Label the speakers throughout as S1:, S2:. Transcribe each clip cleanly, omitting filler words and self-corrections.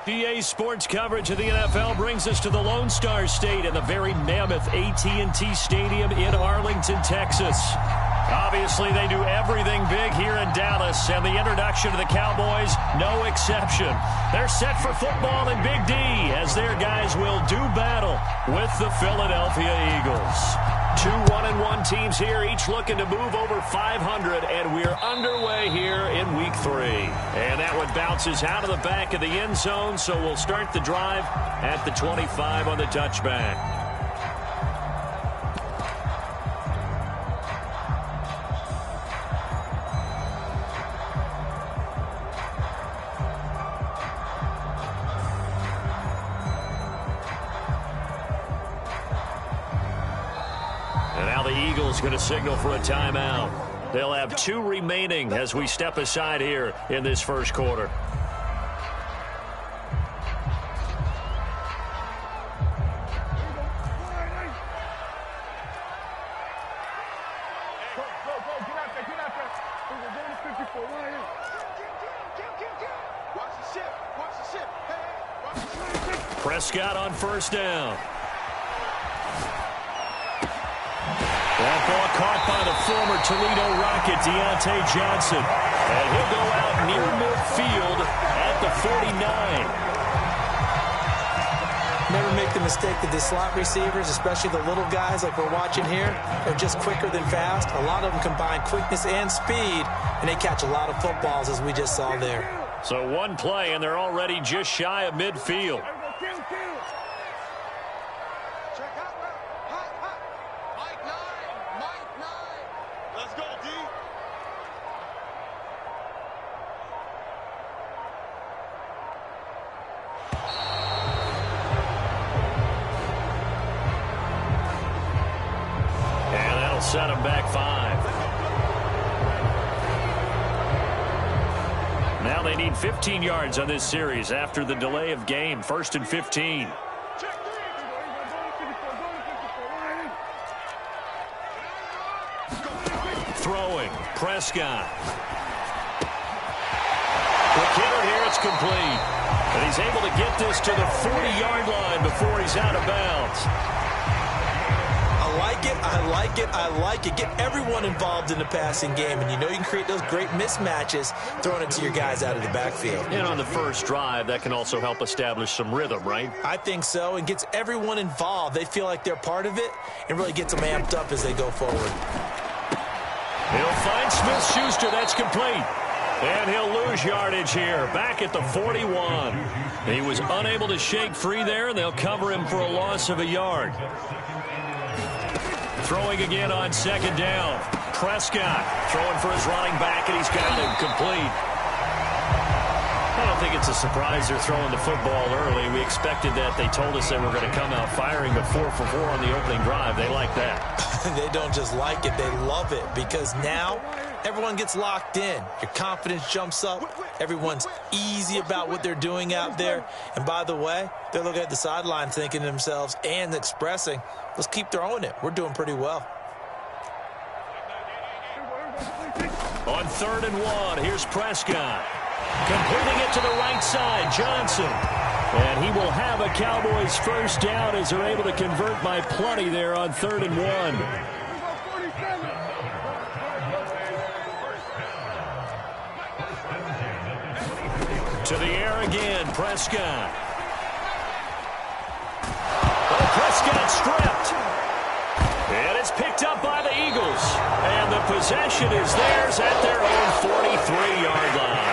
S1: EA Sports coverage of the NFL brings us to the Lone Star State and the very mammoth AT&T Stadium in Arlington, Texas. Obviously, they do everything big here in Dallas, and the introduction to the Cowboys, no exception. They're set for football in Big D as their guys will do battle with the Philadelphia Eagles. Two 1-1 teams here, each looking to move over 500, and we're underway here in Week 3. And that one bounces out of the back of the end zone, so we'll start the drive at the 25 on the touchback. Going to signal for a timeout. They'll have 2 remaining as we step aside here in this first quarter. Prescott on first down. That ball caught by the former Toledo Rocket, Deontay Johnson. And he'll go out near midfield at the 49.
S2: Never make the mistake that the slot receivers, especially the little guys like we're watching here, are just quicker than fast. A lot of them combine quickness and speed, and they catch a lot of footballs, as we just saw there.
S1: So one play, and they're already just shy of midfield. Set him back 5. Now they need 15 yards on this series after the delay of game. 1st and 15. Throwing. Prescott. Quick hitter here. It's complete. And he's able to get this to the 40-yard line before he's out of bounds.
S2: I like it. Get everyone involved in the passing game, and you know you can create those great mismatches throwing it to your guys out of the backfield.
S1: And on the first drive, that can also help establish some rhythm, right?
S2: I think so, and gets everyone involved. They feel like they're part of it, and really gets them amped up as they go forward.
S1: He'll find Smith-Schuster. That's complete. And he'll lose yardage here, back at the 41. He was unable to shake free there, and they'll cover him for a loss of a yard. Throwing again on second down. Prescott throwing for his running back, and he's got him complete. I don't think it's a surprise they're throwing the football early. We expected that. They told us they were going to come out firing, but 4 for 4 on the opening drive. They like that.
S2: They don't just like it. They love it, because now everyone gets locked in. Your confidence jumps up. Everyone's easy about what they're doing out there. And by the way, they're looking at the sideline thinking to themselves and expressing, let's keep throwing it. We're doing pretty well.
S1: On 3rd and 1, here's Prescott. Completing it to the right side, Johnson. And he will have a Cowboys first down as they're able to convert by plenty there on 3rd and 1. To the air again, Prescott. Oh, Prescott stripped. And it's picked up by the Eagles. And the possession is theirs at their own 43-yard line.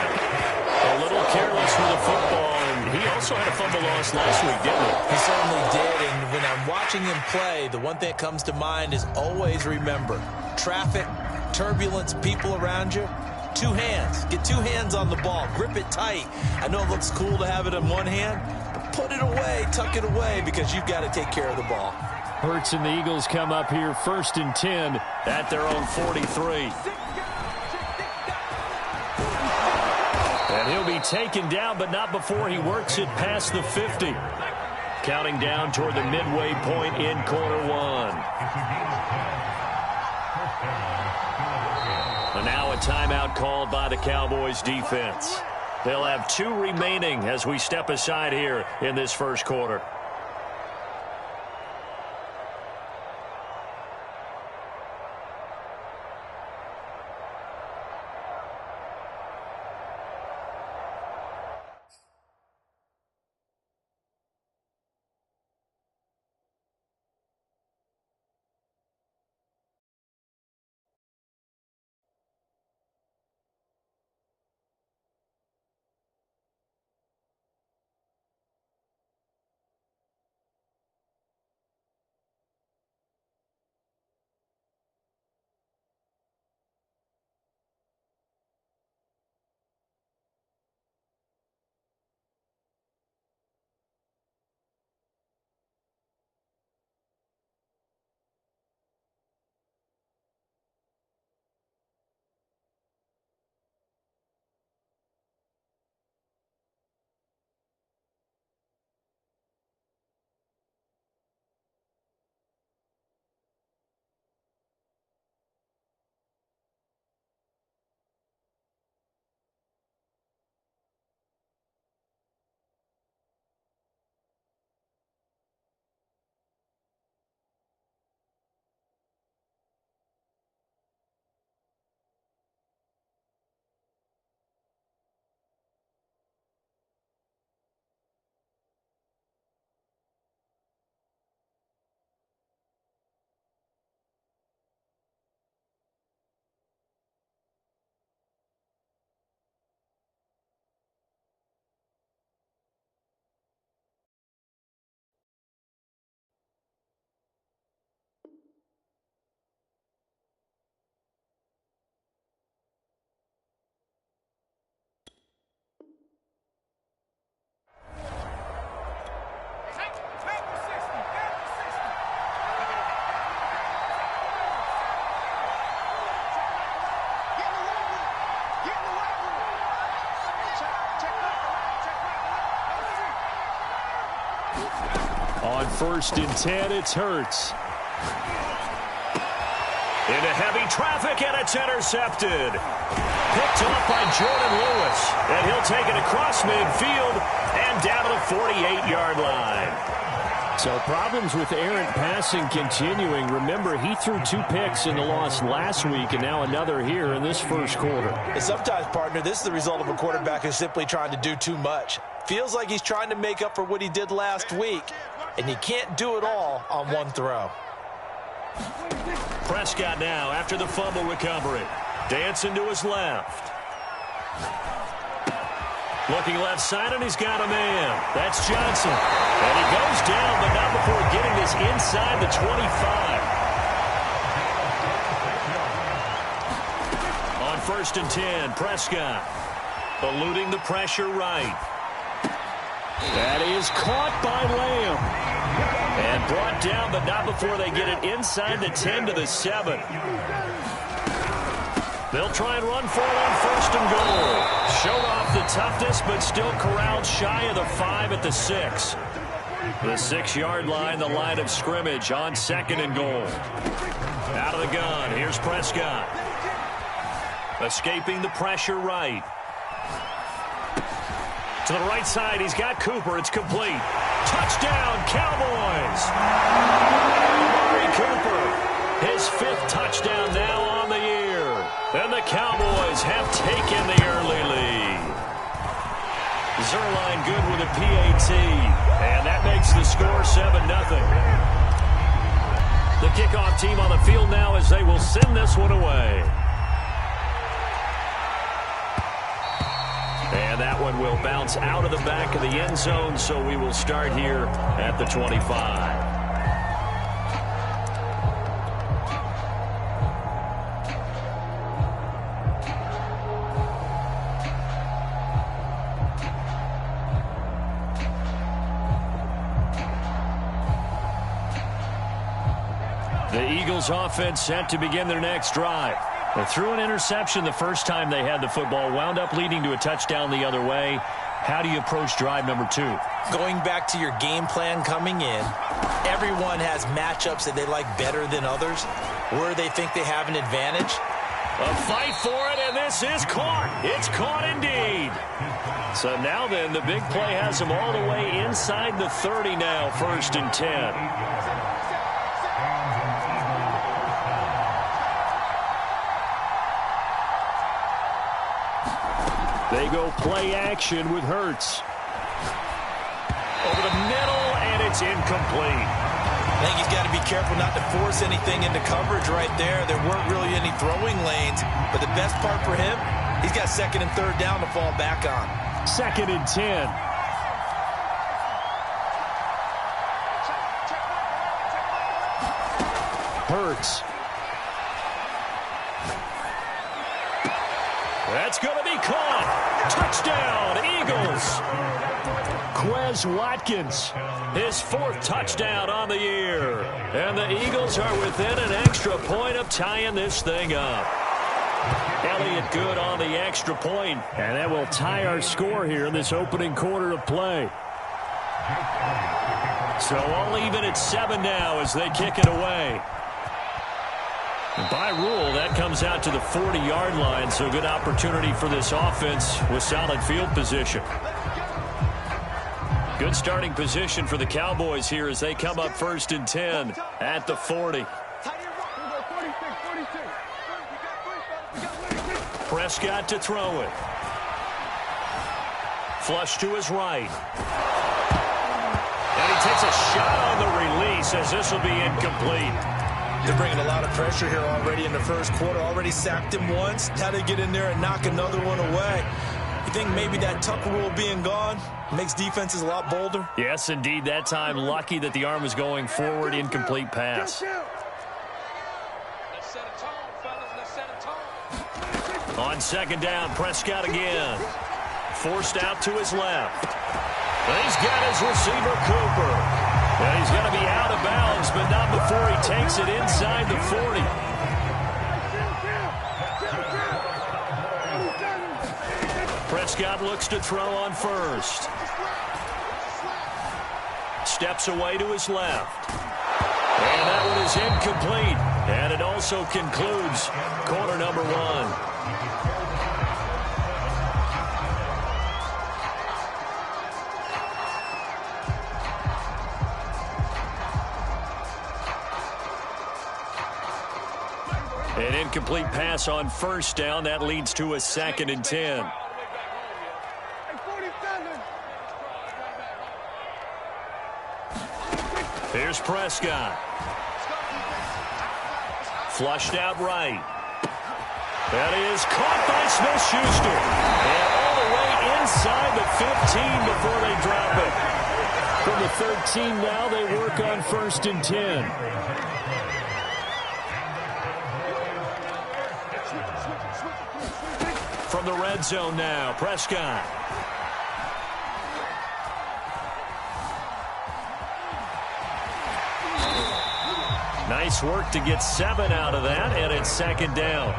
S1: A little careless with the football, and he also had a fumble loss last week, didn't he?
S2: He certainly did, and when I'm watching him play, the one thing that comes to mind is always remember, traffic, turbulence, people around you, 2 hands. Get 2 hands on the ball. Grip it tight. I know it looks cool to have it in one hand, but put it away, tuck it away, because you've got to take care of the ball.
S1: Hurts and the Eagles come up here 1st and 10 at their own 43. And he'll be taken down, but not before he works it past the 50. Counting down toward the midway point in quarter 1. And now a timeout called by the Cowboys defense. They'll have 2 remaining as we step aside here in this first quarter. On 1st and 10, it's Hurts. Into heavy traffic, and it's intercepted. Picked off by Jordan Lewis. And he'll take it across midfield and down to the 48-yard line. So problems with errant passing continuing. Remember, he threw 2 picks in the loss last week, and now another here in this first quarter.
S2: And sometimes, partner, this is the result of a quarterback who's simply trying to do too much. Feels like he's trying to make up for what he did last week, and he can't do it all on one throw.
S1: Prescott now after the fumble recovery. Dancing to his left. Looking left side, and he's got a man. That's Johnson. And he goes down, but not before getting this inside the 25. On 1st and 10, Prescott eluding the pressure right. That is caught by Lamb. And brought down, but not before they get it inside the 10 to the 7. They'll try and run for it on 1st and goal. Showed off the toughness, but still corralled shy of the 5 at the 6. The 6-yard line, the line of scrimmage on 2nd and goal. Out of the gun, here's Prescott. Escaping the pressure right. To the right side, he's got Cooper. It's complete. Touchdown, Cowboys! Amari Cooper, his 5th touchdown now on the year. And the Cowboys have taken the early lead. Zerline good with a PAT. And that makes the score 7-0. The kickoff team on the field now as they will send this one away. And that one will bounce out of the back of the end zone, so we will start here at the 25. The Eagles offense set to begin their next drive. They threw an interception the first time they had the football, wound up leading to a touchdown the other way. How do you approach drive number 2?
S2: Going back to your game plan coming in, everyone has matchups that they like better than others, where they think they have an advantage.
S1: A fight for it, and this is caught. It's caught indeed. So now then, the big play has him all the way inside the 30 now, 1st and 10. They go play action with Hurts. Over the middle, and it's incomplete.
S2: I think he's got to be careful not to force anything into coverage right there. There weren't really any throwing lanes, but the best part for him, he's got 2nd and 3rd down to fall back on.
S1: 2nd and 10. Hurts. That's going to be caught. Touchdown, Eagles. Quez Watkins, his 4th touchdown on the year. And the Eagles are within an extra point of tying this thing up. Elliott good on the extra point, and that will tie our score here in this opening quarter of play. So all even at 7 now as they kick it away. And by rule, that comes out to the 40-yard line, so good opportunity for this offense with solid field position. Good starting position for the Cowboys here as they come up 1st and 10 at the 40. Prescott to throw it. Flush to his right. And he takes a shot on the release as this will be incomplete.
S2: They're bringing a lot of pressure here already in the 1st quarter. Already sacked him once. How to get in there and knock another one away. You think maybe that tuck rule being gone makes defenses a lot bolder?
S1: Yes, indeed. That time, lucky that the arm was going forward. Incomplete pass. On 2nd down, Prescott again. Forced out to his left. And he's got his receiver, Cooper. And he's going to be out of bounds, but not before he takes it inside the 40. Prescott looks to throw on 1st. Steps away to his left. And that one is incomplete. And it also concludes quarter number 1. An incomplete pass on 1st down. That leads to a 2nd and 10. Here's Prescott. Flushed out right. That is caught by Smith-Schuster. And all the way inside the 15 before they drop it. From the 13 now, they work on 1st and 10. From the red zone now, Prescott. Nice work to get 7 out of that, and it's 2nd down.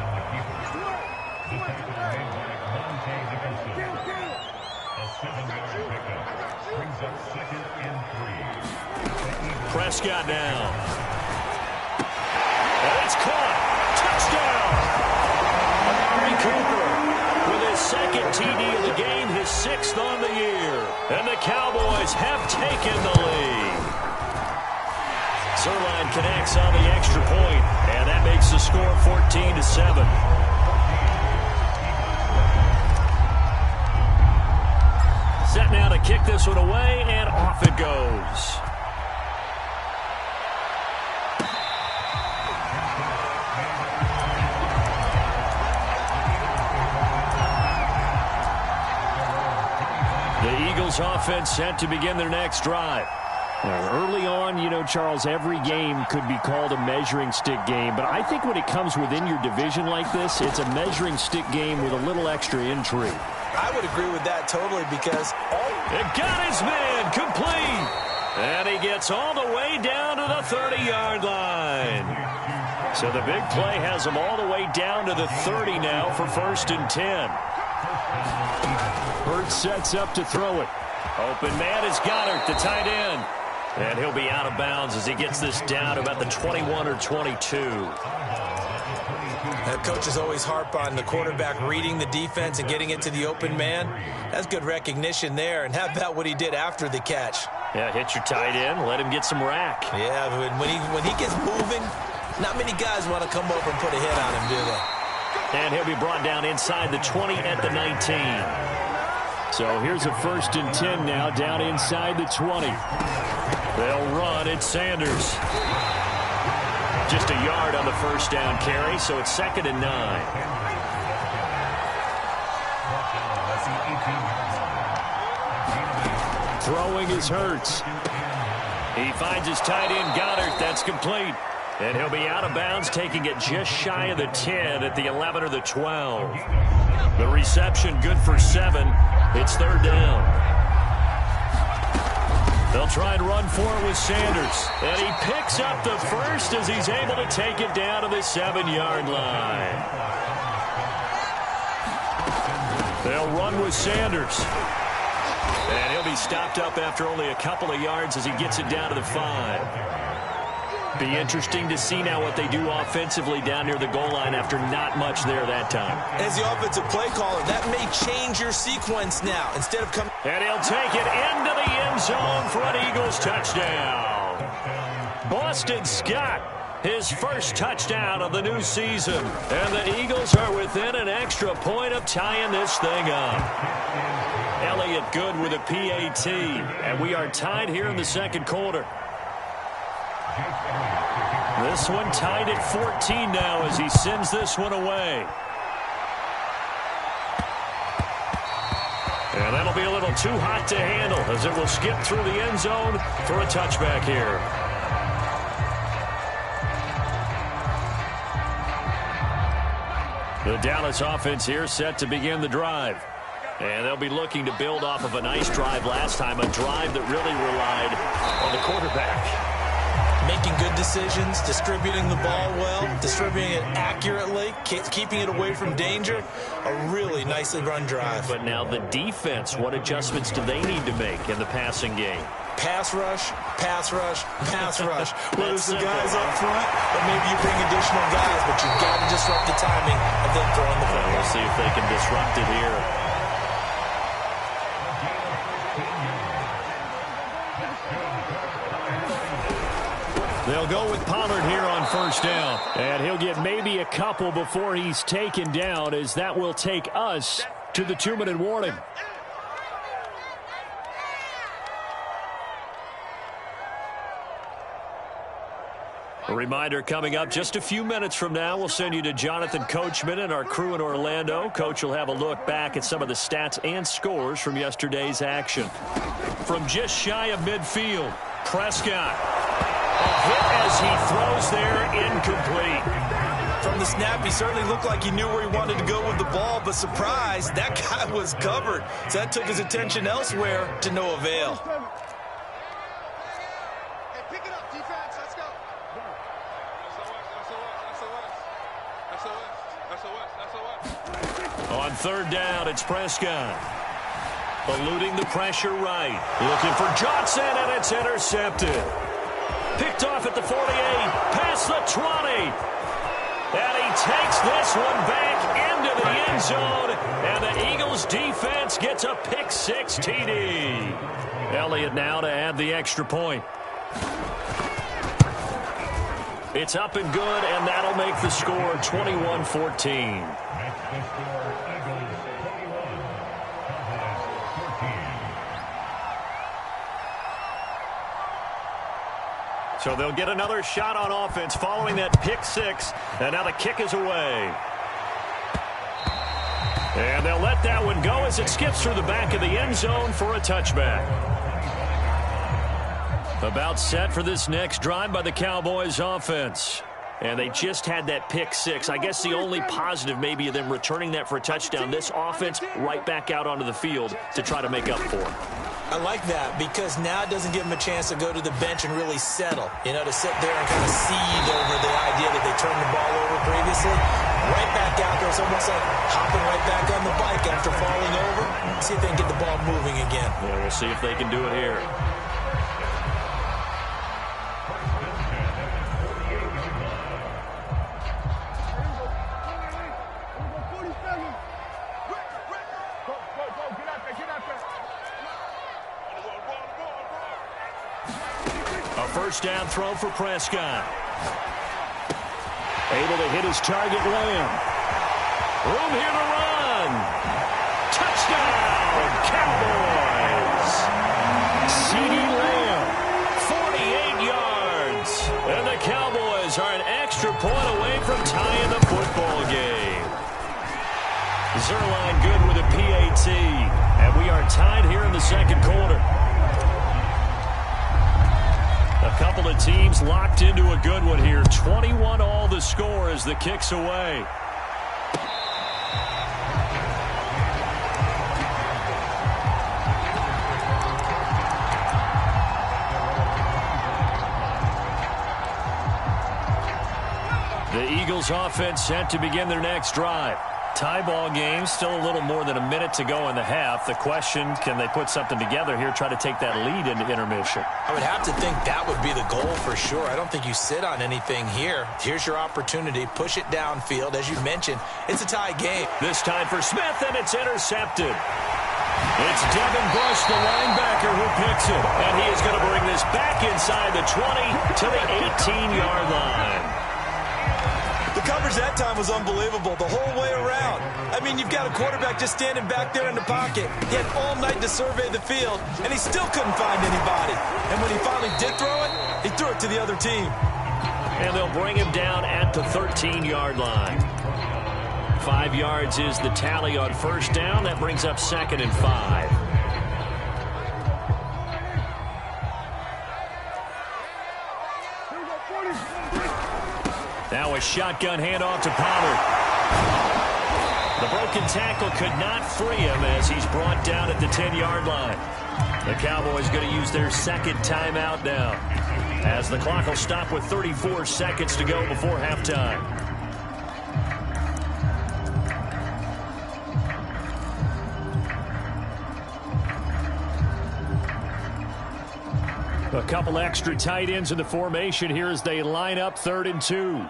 S1: Prescott now. And it's caught. Touchdown. Amari Cooper with his 2nd TD of the game, his 6th on the year. And the Cowboys have taken the lead. Zerline connects on the extra point, and that makes the score 14-7. Set now to kick this one away, and off it goes. The Eagles offense set to begin their next drive. Early on, you know, Charles, every game could be called a measuring stick game. But I think when it comes within your division like this, it's a measuring stick game with a little extra intrigue.
S2: I would agree with that totally because...
S1: It got his man complete. And he gets all the way down to the 30-yard line. So the big play has him all the way down to the 30 now for 1st and 10. Hurts sets up to throw it. Open man is Goddard, the tight end. And he'll be out of bounds as he gets this down about the 21 or 22.
S2: Coaches always harp on the quarterback reading the defense and getting it to the open man. That's good recognition there. And how about what he did after the catch?
S1: Yeah, hit your tight end, let him get some rack.
S2: Yeah, when he gets moving, not many guys want to come over and put a hit on him, do they?
S1: And he'll be brought down inside the 20 at the 19. So here's a 1st and 10 now, down inside the 20. They'll run. It's Sanders. Just a yard on the 1st down carry, so it's 2nd and 9. Throwing is Hurts. He finds his tight end, Goddard. That's complete. And he'll be out of bounds, taking it just shy of the 10 at the 11 or the 12. The reception good for 7. It's 3rd down. They'll try and run for it with Sanders. And he picks up the 1st as he's able to take it down to the 7-yard line. They'll run with Sanders. And he'll be stopped up after only a couple of yards as he gets it down to the 5. Be interesting to see now what they do offensively down near the goal line after not much there that time.
S2: As the offensive play caller, that may change your sequence now. Instead of coming...
S1: And he'll take it into the end zone for an Eagles touchdown. Boston Scott, his 1st touchdown of the new season. And the Eagles are within an extra point of tying this thing up. Elliott good with a PAT. And we are tied here in the 2nd quarter. This one tied at 14 now as he sends this one away. And that'll be a little too hot to handle as it will skip through the end zone for a touchback here. The Dallas offense here set to begin the drive. And they'll be looking to build off of a nice drive last time, a drive that really relied on the quarterback.
S2: Making good decisions, distributing the ball well, distributing it accurately, keeping it away from danger. A really nicely run drive.
S1: But now the defense, what adjustments do they need to make in the passing game?
S2: Pass rush, pass rush, pass rush. Whether it's the guys up front or maybe you bring additional guys, but you've got to disrupt the timing of them throwing the football.
S1: We'll see if they can disrupt it here. They'll go with Pollard here on 1st down. And he'll get maybe a couple before he's taken down, as that will take us to the 2-minute warning. A reminder coming up just a few minutes from now, we'll send you to Jonathan Coachman and our crew in Orlando. Coach will have a look back at some of the stats and scores from yesterday's action. From just shy of midfield, Prescott. A hit as he throws there, incomplete.
S2: From the snap, he certainly looked like he knew where he wanted to go with the ball, but surprise, that guy was covered. So that took his attention elsewhere to no avail.
S1: On 3rd down, it's Prescott. Eluding the pressure right. Looking for Johnson, and it's intercepted. Picked off at the 48, past the 20. And he takes this one back into the end zone. And the Eagles defense gets a pick-6 TD. Elliott now to add the extra point. It's up and good, and that'll make the score 21-14. So they'll get another shot on offense following that pick-6, and now the kick is away. And they'll let that one go as it skips through the back of the end zone for a touchback. About set for this next drive by the Cowboys offense. And they just had that pick-6. I guess the only positive maybe of them returning that for a touchdown. This offense right back out onto the field to try to make up for it.
S2: I like that because now it doesn't give them a chance to go to the bench and really settle. You know, to sit there and kind of seethe over the idea that they turned the ball over previously. Right back out there. It's almost like hopping right back on the bike after falling over. See if they can get the ball moving again.
S1: Yeah, we'll see if they can do it here. first down throw for Prescott. Able to hit his target, Lamb. Room here to run. Touchdown, Cowboys. CeeDee Lamb, 48 yards. And the Cowboys are an extra point away from tying the football game. Zerline good with a PAT. And we are tied here in the second quarter. A couple of teams locked into a good one here. 21 all the score as the kick's away. The Eagles offense set to begin their next drive. Tie ball game, still a little more than a minute to go in the half. The question, can they put something together here, try to take that lead into intermission?
S2: I would have to think that would be the goal for sure. I don't think you sit on anything here. Here's your opportunity. Push it downfield. As you mentioned, it's a tie game.
S1: This time for Smith, and it's intercepted. It's Devin Bush, the linebacker, who picks it. And he is going to bring this back inside the 20 to the 18-yard line.
S2: The coverage that time was unbelievable the whole way around. I mean, you've got a quarterback just standing back there in the pocket. He had all night to survey the field, and he still couldn't find anybody. And when he finally did throw it, he threw it to the other team.
S1: And they'll bring him down at the 13-yard line. 5 yards is the tally on first down. That brings up 2nd and 5. Now a shotgun handoff to Pollard. The broken tackle could not free him as he's brought down at the 10-yard line. The Cowboys going to use their second timeout now, as the clock will stop with 34 seconds to go before halftime. A couple extra tight ends in the formation here as they line up 3rd and 2.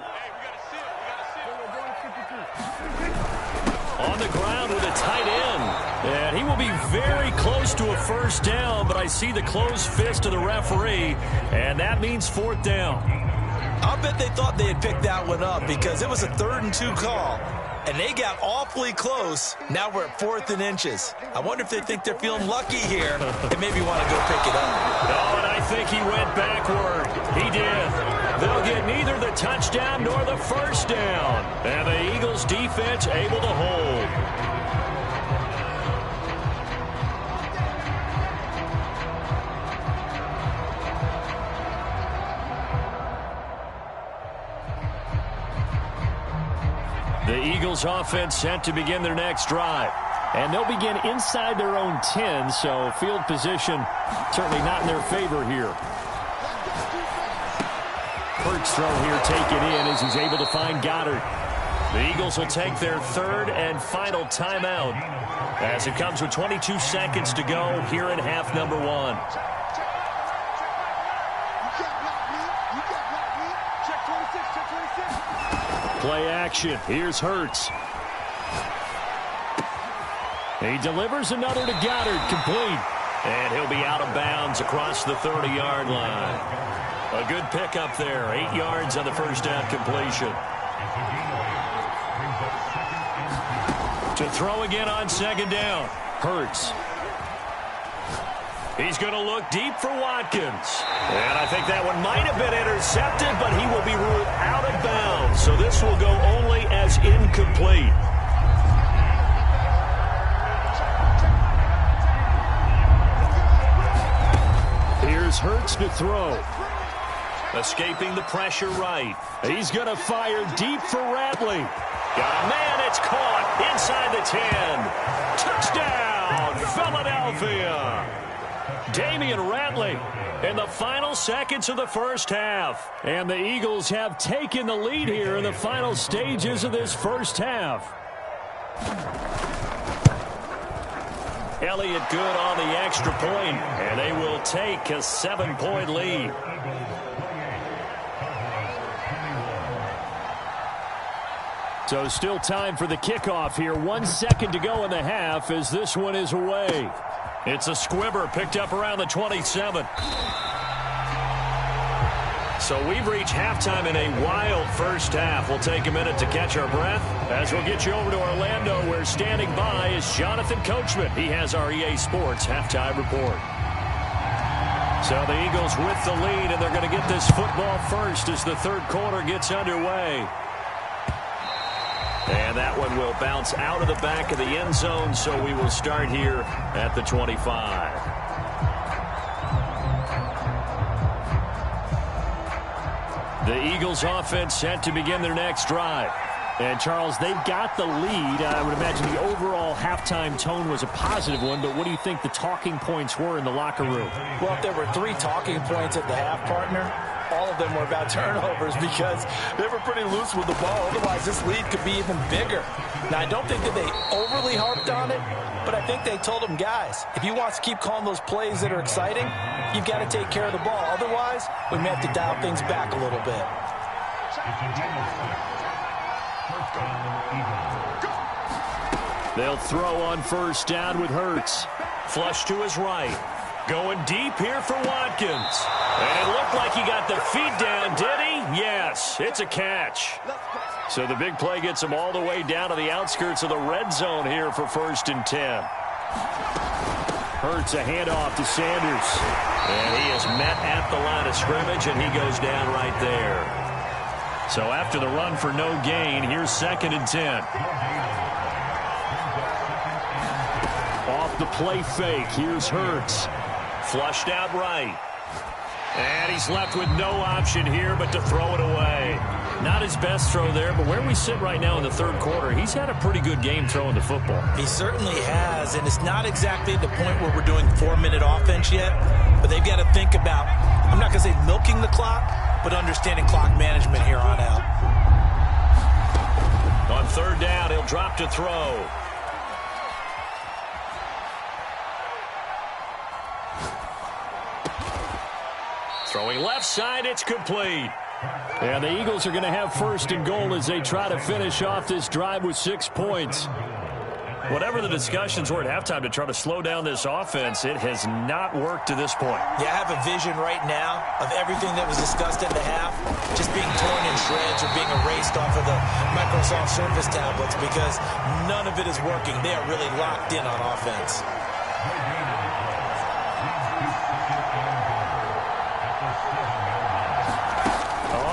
S1: On the ground with a tight end. And he will be very close to a first down, but I see the closed fist of the referee, and that means 4th down.
S2: I'll bet they thought they had picked that one up because it was a 3rd and 2 call. And they got awfully close. Now we're at 4th and inches. I wonder if they think they're feeling lucky here and maybe want to go pick it up.
S1: Oh, and I think he went backward. He did. They'll get neither the touchdown nor the first down. And the Eagles defense able to hold. The Eagles offense set to begin their next drive. And they'll begin inside their own 10, so field position certainly not in their favor here. Hurts throw here taken in as he's able to find Goddard. The Eagles will take their 3rd and final timeout as it comes with 22 seconds to go here in half number 1. Play action. Here's Hurts. He delivers another to Goddard, complete. And he'll be out of bounds across the 30-yard line. A good pickup there. 8 yards on the first down completion. To throw again on 2nd down. Hurts. He's going to look deep for Watkins. And I think that one might have been intercepted, but he will be ruled out of bounds. So this will go only as incomplete. Here's Hurts to throw. Escaping the pressure right. He's going to fire deep for Ratley. Got a man, it's caught inside the 10. Touchdown, Philadelphia. Damian Ratley in the final seconds of the first half. And the Eagles have taken the lead here in the final stages of this first half. Elliott good on the extra point, and they will take a 7-point lead. So still time for the kickoff here. 1 second to go in the half as this one is away. It's a squibber picked up around the 27. So we've reached halftime in a wild first half. We'll take a minute to catch our breath as we'll get you over to Orlando, where standing by is Jonathan Coachman. He has our EA Sports halftime report. So the Eagles with the lead, and they're going to get this football first as the third quarter gets underway. And that one will bounce out of the back of the end zone, so we will start here at the 25. The Eagles offense set to begin their next drive. And, Charles, they've got the lead. I would imagine the overall halftime tone was a positive one, but what do you think the talking points were in the locker room?
S3: Well, if there were 3 talking points at the half, partner, all of them were about turnovers because they were pretty loose with the ball. Otherwise, this lead could be even bigger. Now, I don't think that they overly harped on it, but I think they told them, guys, if you want to keep calling those plays that are exciting, you've got to take care of the ball. Otherwise, we may have to dial things back a little bit.
S1: They'll throw on first down with Hurts. Flush to his right. Going deep here for Watkins. And it looked like he got the feet down, did he? Yes, it's a catch. So the big play gets him all the way down to the outskirts of the red zone here for 1st and 10. Hurts a handoff to Sanders. And he is met at the line of scrimmage, and he goes down right there. So after the run for no gain, here's 2nd and 10. Off the play fake, here's Hurts. Flushed out right. And he's left with no option here but to throw it away. Not his best throw there, but where we sit right now in the third quarter, he's had a pretty good game throwing the football.
S2: He certainly has, and it's not exactly the point where we're doing 4-minute offense yet, but they've got to think about, I'm not going to say milking the clock, but understanding clock management here on out.
S1: On 3rd down, he'll drop to throw. Throwing left side, it's complete. And the Eagles are going to have 1st and goal as they try to finish off this drive with 6 points. Whatever the discussions were at halftime to try to slow down this offense, it has not worked to this point.
S2: Yeah, I have a vision right now of everything that was discussed at the half just being torn in shreds or being erased off of the Microsoft Surface tablets because none of it is working. They are really locked in on offense.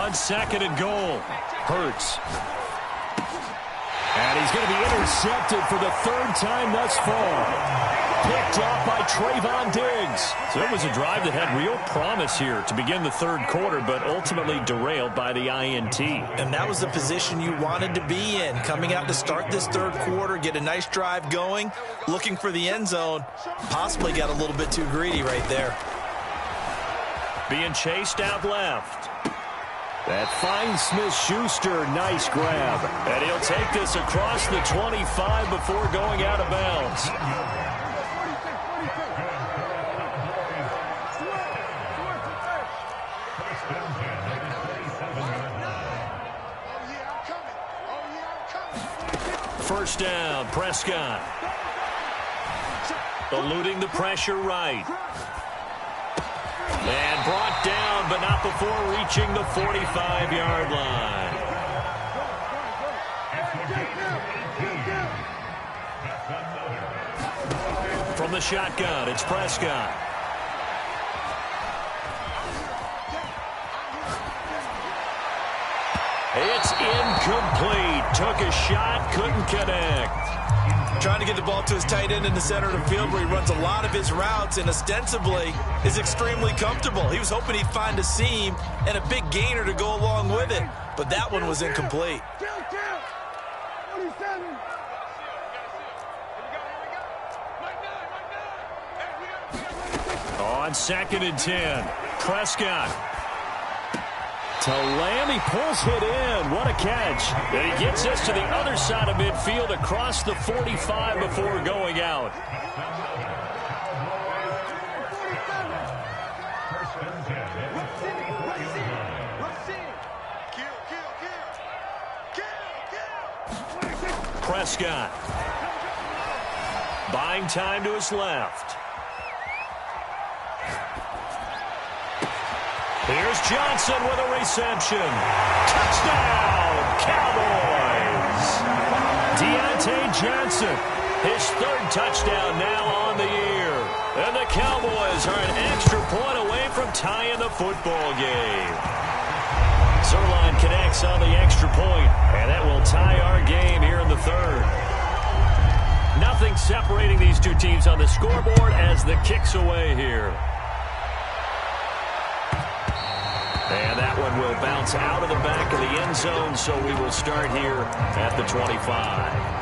S1: On 2nd and goal, Hurts. And he's going to be intercepted for the 3rd time thus far. Picked off by Trayvon Diggs. So it was a drive that had real promise here to begin the 3rd quarter, but ultimately derailed by the INT.
S2: And that was the position you wanted to be in. Coming out to start this 3rd quarter, get a nice drive going, looking for the end zone. Possibly got a little bit too greedy right there.
S1: Being chased out left. That finds Smith-Schuster. Nice grab. And he'll take this across the 25 before going out of bounds. First down, Prescott. Eluding the pressure right. And brought down, but not before reaching the 45-yard line. From the shotgun, it's Prescott. It's incomplete. Took a shot, couldn't connect.
S2: Trying to get the ball to his tight end in the center of the field where he runs a lot of his routes and ostensibly is extremely comfortable. He was hoping he'd find a seam and a big gainer to go along with it, but that one was incomplete.
S1: On 2nd and 10, Prescott. To Lamb, he pulls it in. What a catch. And he gets us to the other side of midfield across the 45 before going out. Prescott. Buying time to his left. Here's Johnson with a reception. Touchdown, Cowboys! Deontay Johnson, his third touchdown now on the year. And the Cowboys are an extra point away from tying the football game. Zerline connects on the extra point, and that will tie our game here in the third. Nothing separating these two teams on the scoreboard as the kick's away here. And that one will bounce out of the back of the end zone, so we will start here at the 25.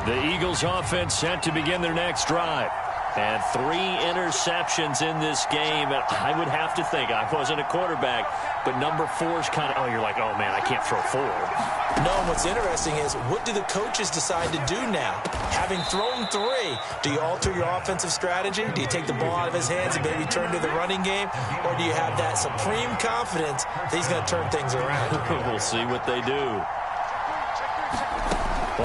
S1: The Eagles offense set to begin their next drive. And 3 interceptions in this game. And I would have to think, I wasn't a quarterback, but number 4 is kind of, oh, you're like, oh, man, I can't throw 4.
S2: No, what's interesting is, what do the coaches decide to do now? Having thrown 3, do you alter your offensive strategy? Do you take the ball out of his hands and maybe turn to the running game? Or do you have that supreme confidence that he's going to turn things around?
S1: We'll see what they do.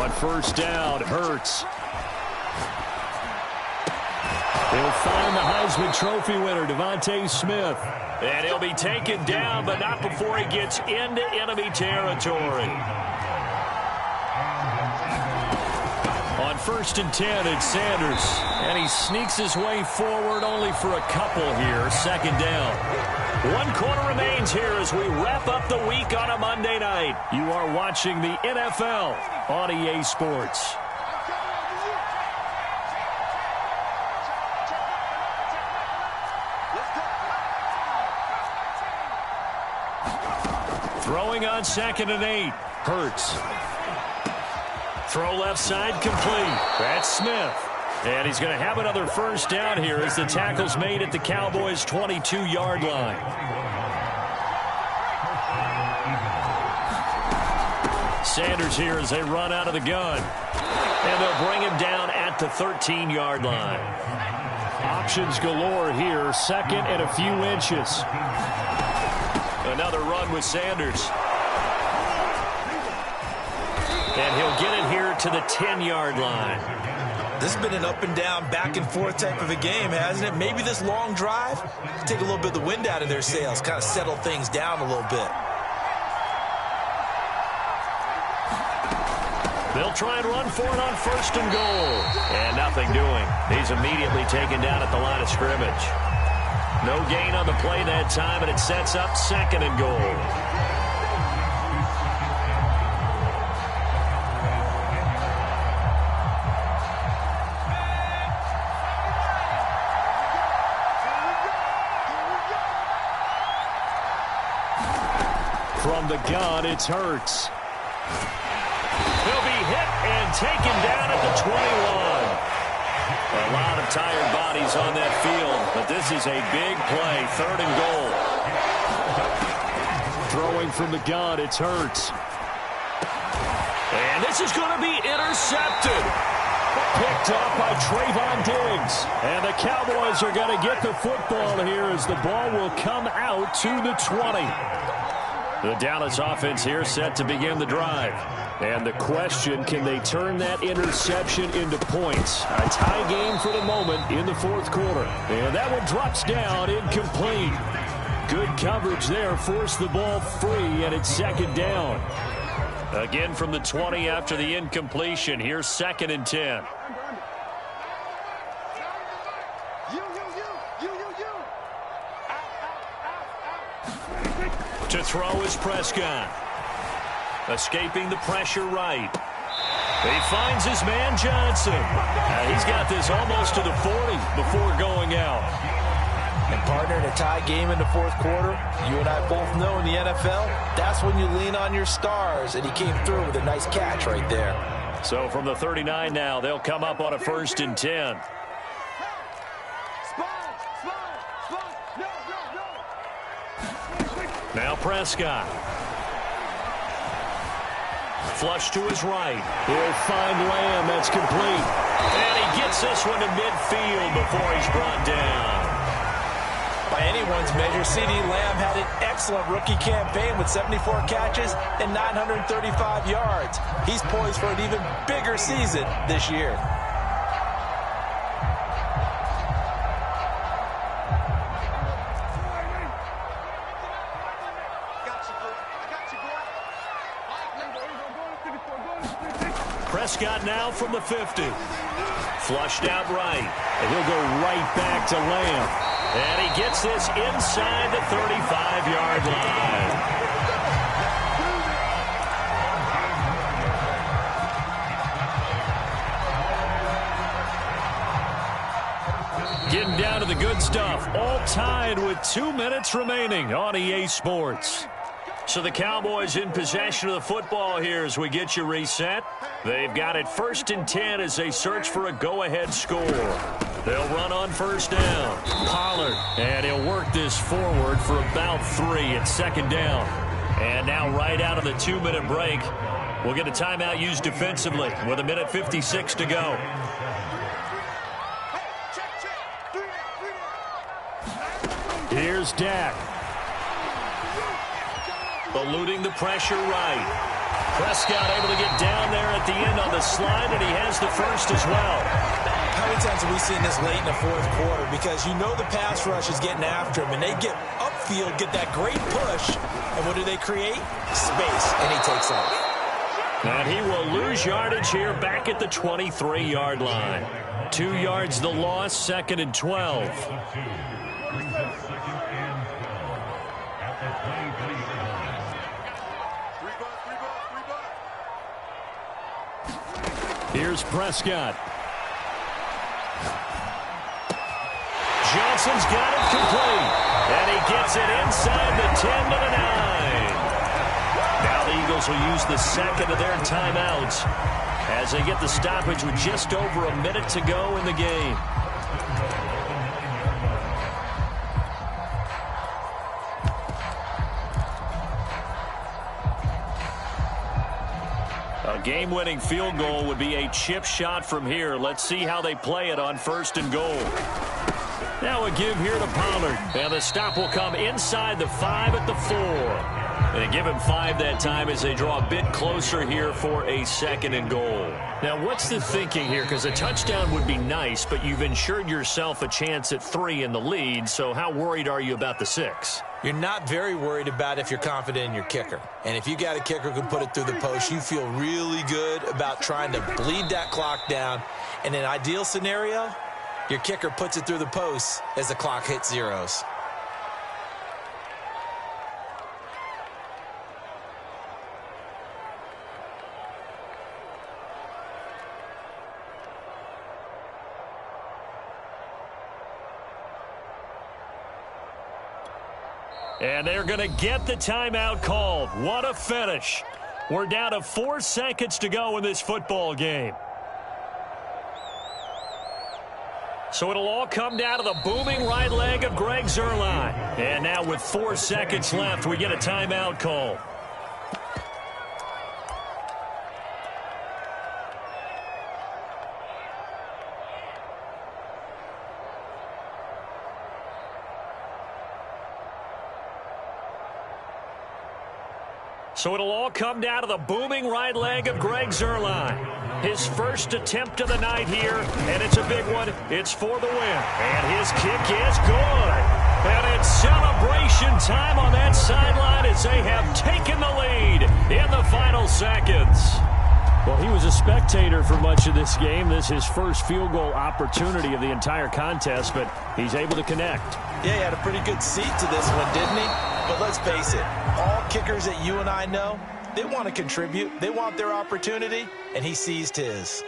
S1: On first down, Hurts. He'll find the Heisman Trophy winner, Devontae Smith. And he'll be taken down, but not before he gets into enemy territory. On first and 10, it's Sanders. And he sneaks his way forward only for a couple here. Second down. 1 quarter remains here as we wrap up the week on a Monday night. You are watching the NFL on EA Sports. Throwing on 2nd and 8. Hurts. Throw left side complete. That's Smith. And he's going to have another first down here as the tackle's made at the Cowboys' 22-yard line. Sanders here as they run out of the gun. And they'll bring him down at the 13-yard line. Options galore here. 2nd and a few inches. Another run with Sanders. And he'll get it here to the 10-yard line.
S2: This has been an up-and-down, back-and-forth type of a game, hasn't it? Maybe this long drive take a little bit of the wind out of their sails, kind of settle things down a little bit.
S1: They'll try and run for it on first and goal. And nothing doing. He's immediately taken down at the line of scrimmage. No gain on the play that time, and it sets up 2nd and goal. From the gun, it's Hurts. He'll be hit and taken down at the 21. A lot of tired bodies on that field, but this is a big play. 3rd and goal. Throwing from the gun, it's Hurts. And this is going to be intercepted. Picked up by Trayvon Diggs. And the Cowboys are going to get the football here as the ball will come out to the 20. The Dallas offense here set to begin the drive. And the question, can they turn that interception into points? A tie game for the moment in the 4th quarter. And that one drops down, incomplete. Good coverage there, forced the ball free, and it's 2nd down. Again from the 20 after the incompletion. Here's 2nd and 10. To throw is Prescott. Escaping the pressure right. He finds his man Johnson. He's got this almost to the 40 before going out.
S3: And partner, in a tie game in the 4th quarter, you and I both know in the NFL, that's when you lean on your stars. And he came through with a nice catch right there.
S1: So from the 39 now, they'll come up on a 1st and 10. Now Prescott. Flush to his right. He'll find Lamb. That's complete. And he gets this one to midfield before he's brought down.
S3: By anyone's measure, CeeDee Lamb had an excellent rookie campaign with 74 catches and 935 yards. He's poised for an even bigger season this year.
S1: Prescott now from the 50. Flushed out right. And he'll go right back to Lamb. And he gets this inside the 35-yard line. Getting down to the good stuff. All tied with 2 minutes remaining on EA Sports. So the Cowboys in possession of the football here as we get you reset. They've got it 1st and 10 as they search for a go-ahead score. They'll run on 1st down. Pollard, and he'll work this forward for about 3 at 2nd down. And now right out of the 2-minute break, we'll get a timeout used defensively with 1:56 to go. Here's Dak. Eluding the pressure right. Prescott able to get down there at the end on the slide, and he has the first as well.
S2: How many times have we seen this late in the 4th quarter? Because you know the pass rush is getting after him, and they get upfield, get that great push, and what do they create? Space, and he takes off.
S1: And he will lose yardage here back at the 23-yard line. 2 yards the loss, 2nd and 12. Here's Prescott. Johnson's got it complete. And he gets it inside the 10 to the 9. Now the Eagles will use the 2nd of their timeouts as they get the stoppage with just over a minute to go in the game. A game-winning field goal would be a chip shot from here. Let's see how they play it on 1st and goal. Now a give here to Pollard. And the stop will come inside the 5 at the 4. And they give him 5 that time as they draw a bit closer here for a 2nd and goal. Now what's the thinking here? Because a touchdown would be nice, but you've ensured yourself a chance at 3 in the lead. So how worried are you about the 6?
S2: You're not very worried about if you're confident in your kicker. And if you got a kicker who can put it through the post, you feel really good about trying to bleed that clock down. In an ideal scenario, your kicker puts it through the post as the clock hits zeros.
S1: And they're going to get the timeout called. What a finish. We're down to 4 seconds to go in this football game. So it'll all come down to the booming right leg of Greg Zuerlein. And now with 4 seconds left, we get a timeout call. So it'll all come down to the booming right leg of Greg Zuerlein. His first attempt of the night here, and it's a big one. It's for the win. And his kick is good. And it's celebration time on that sideline as they have taken the lead in the final seconds. Well, he was a spectator for much of this game. This is his first field goal opportunity of the entire contest, but he's able to connect.
S2: Yeah, he had a pretty good seat to this one, didn't he? But let's face it, all kickers that you and I know, they want to contribute. They want their opportunity, and he seized his.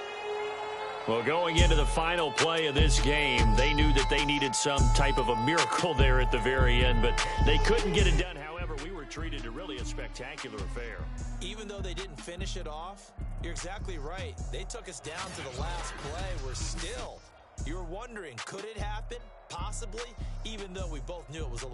S1: Well, going into the final play of this game, they knew that they needed some type of a miracle there at the very end, but they couldn't get it done. However, we were treated to really a spectacular affair.
S2: Even though they didn't finish it off, you're exactly right. They took us down to the last play. We're still, you were wondering, could it happen? Possibly, even though we both knew it was a long